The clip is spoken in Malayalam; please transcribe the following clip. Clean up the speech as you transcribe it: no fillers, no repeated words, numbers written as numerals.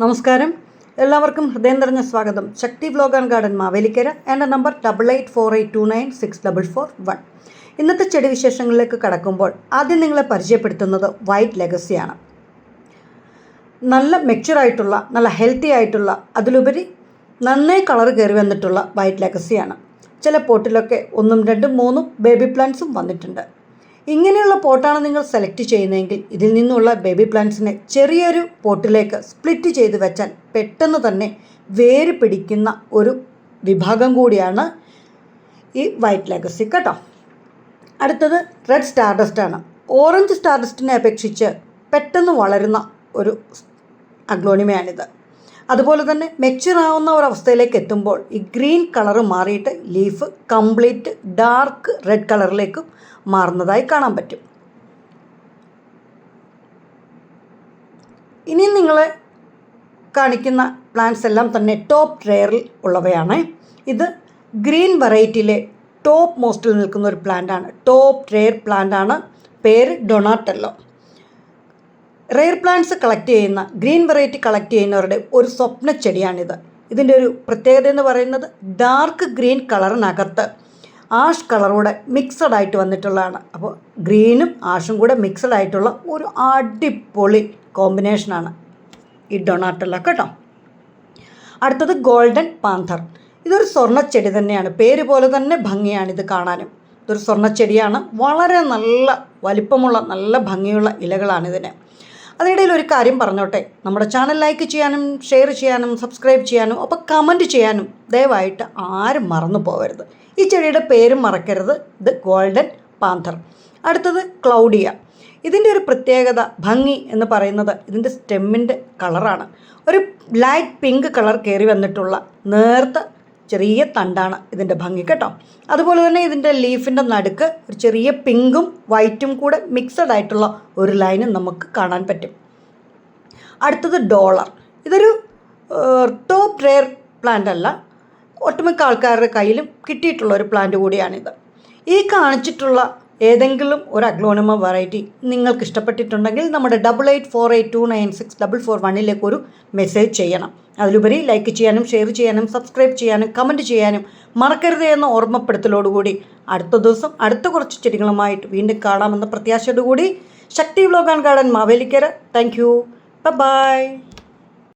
നമസ്കാരം, എല്ലാവർക്കും ഹൃദയം നിറഞ്ഞ സ്വാഗതം. ശക്തി വ്ലോഗ് ആൻഡ് ഗാർഡൻ മാവേലിക്കര. എൻ്റെ നമ്പർ 8848296441. ഇന്നത്തെ ചെടി വിശേഷങ്ങളിലേക്ക് കടക്കുമ്പോൾ ആദ്യം നിങ്ങളെ പരിചയപ്പെടുത്തുന്നത് വൈറ്റ് ലെഗസിയാണ്. നല്ല മെച്യൂറായിട്ടുള്ള, നല്ല ഹെൽത്തി ആയിട്ടുള്ള, അതിലുപരി നന്നായി കളർ കയറി വന്നിട്ടുള്ള വൈറ്റ് ലെഗസിയാണ്. ചില പോട്ടിലൊക്കെ 1, 2, 3 ബേബി പ്ലാന്റ്സും വന്നിട്ടുണ്ട്. ഇങ്ങനെയുള്ള പോട്ടാണ് നിങ്ങൾ സെലക്ട് ചെയ്യുന്നതെങ്കിൽ ഇതിൽ നിന്നുള്ള ബേബി പ്ലാന്റ്സിനെ ചെറിയൊരു പോട്ടിലേക്ക് സ്പ്ലിറ്റ് ചെയ്ത് വെച്ചാൽ പെട്ടെന്ന് തന്നെ വേര് പിടിക്കുന്ന ഒരു വിഭാഗം കൂടിയാണ് ഈ വൈറ്റ് ലെഗസി കേട്ടോ. അടുത്തത് റെഡ് സ്റ്റാർഡസ്റ്റാണ്. ഓറഞ്ച് സ്റ്റാർഡസ്റ്റിനെ അപേക്ഷിച്ച് പെട്ടെന്ന് വളരുന്ന ഒരു അഗ്ലോണിമയാണിത്. അതുപോലെ തന്നെ മെച്യൂർ ആവുന്ന ഒരവസ്ഥയിലേക്ക് എത്തുമ്പോൾ ഈ ഗ്രീൻ കളറ് മാറിയിട്ട് ലീഫ് കംപ്ലീറ്റ് ഡാർക്ക് റെഡ് കളറിലേക്ക് മാറുന്നതായി കാണാൻ പറ്റും. ഇനി നിങ്ങളെ കാണിക്കുന്ന പ്ലാന്റ്സ് എല്ലാം തന്നെ ടോപ്പ് റെയറിൽ ഉള്ളവയാണ്. ഇത് ഗ്രീൻ വെറൈറ്റിയിലെ ടോപ്പ് മോസ്റ്റിൽ നിൽക്കുന്ന ഒരു പ്ലാന്റാണ്. ടോപ്പ് റെയർ പ്ലാന്റാണ്. പേര് ഡൊണാറ്റെല്ലോ. റെയർ പ്ലാന്റ്സ് കളക്ട് ചെയ്യുന്ന, ഗ്രീൻ വെറൈറ്റി കളക്ട് ചെയ്യുന്നവരുടെ ഒരു സ്വപ്ന ചെടിയാണിത്. ഇതിൻ്റെ ഒരു പ്രത്യേകത എന്ന് പറയുന്നത് ഡാർക്ക് ഗ്രീൻ കളറിനകത്ത് ആഷ് കളറൂടെ മിക്സഡ് ആയിട്ട് വന്നിട്ടുള്ളതാണ്. അപ്പോൾ ഗ്രീനും ആഷും കൂടെ മിക്സഡ് ആയിട്ടുള്ള ഒരു അടിപൊളി കോമ്പിനേഷനാണ് ഈ ഡൊണാറ്റെല്ലോ കേട്ടോ. അടുത്തത് ഗോൾഡൻ പാന്തർ. ഇതൊരു സ്വർണ്ണച്ചെടി തന്നെയാണ്. പേര് പോലെ തന്നെ ഭംഗിയാണിത് കാണാനും. ഇതൊരു സ്വർണ്ണച്ചെടിയാണ്. വളരെ നല്ല വലിപ്പമുള്ള, നല്ല ഭംഗിയുള്ള ഇലകളാണിതിന്. അതിനിടയിൽ ഒരു കാര്യം പറഞ്ഞോട്ടെ, നമ്മുടെ ചാനൽ ലൈക്ക് ചെയ്യാനും ഷെയർ ചെയ്യാനും സബ്സ്ക്രൈബ് ചെയ്യാനും ഒപ്പം കമൻറ്റ് ചെയ്യാനും ദയവായിട്ട് ആരും മറന്നു പോകരുത്. ഈ ചെടിയുടെ പേരും മറക്കരുത്. ഇത് ഗോൾഡൻ പാന്തർ. അടുത്തത് ക്ലൗഡിയ. ഇതിൻ്റെ ഒരു പ്രത്യേകത, ഭംഗി എന്ന് പറയുന്നത് ഇതിൻ്റെ സ്റ്റെമ്മിൻ്റെ കളറാണ്. ഒരു ലൈറ്റ് പിങ്ക് കളർ കയറി വന്നിട്ടുള്ള നേർത്ത ചെറിയ തണ്ടാണ് ഇതിൻ്റെ ഭംഗി കേട്ടോ. അതുപോലെ തന്നെ ഇതിൻ്റെ ലീഫിൻ്റെ നടുക്ക് ഒരു ചെറിയ പിങ്കും വൈറ്റും കൂടെ മിക്സഡ് ആയിട്ടുള്ള ഒരു ലൈനും നമുക്ക് കാണാൻ പറ്റും. അടുത്തത് ഡോളർ. ഇതൊരു ടോപ്പ് റെയർ പ്ലാന്റ് അല്ല, ഒട്ടുമിക്ക ആൾക്കാരുടെ കയ്യിലും കിട്ടിയിട്ടുള്ള ഒരു പ്ലാന്റ് കൂടിയാണിത്. ഈ കാണിച്ചിട്ടുള്ള ഏതെങ്കിലും ഒരു അഗ്ലോണിമ വെറൈറ്റി നിങ്ങൾക്ക് ഇഷ്ടപ്പെട്ടിട്ടുണ്ടെങ്കിൽ നമ്മുടെ 8848296441 ഒരു മെസ്സേജ് ചെയ്യണം. അതിലുപരി ലൈക്ക് ചെയ്യാനും ഷെയർ ചെയ്യാനും സബ്സ്ക്രൈബ് ചെയ്യാനും കമൻറ്റ് ചെയ്യാനും മറക്കരുത് എന്ന ഓർമ്മപ്പെടുത്തലോടുകൂടി അടുത്ത ദിവസം അടുത്ത കുറച്ച് ചെടികളുമായിട്ട് വീണ്ടും കാണാമെന്ന പ്രത്യാശയോടുകൂടി Shakthi vlog and garden Mavelikkara. Thank you. By.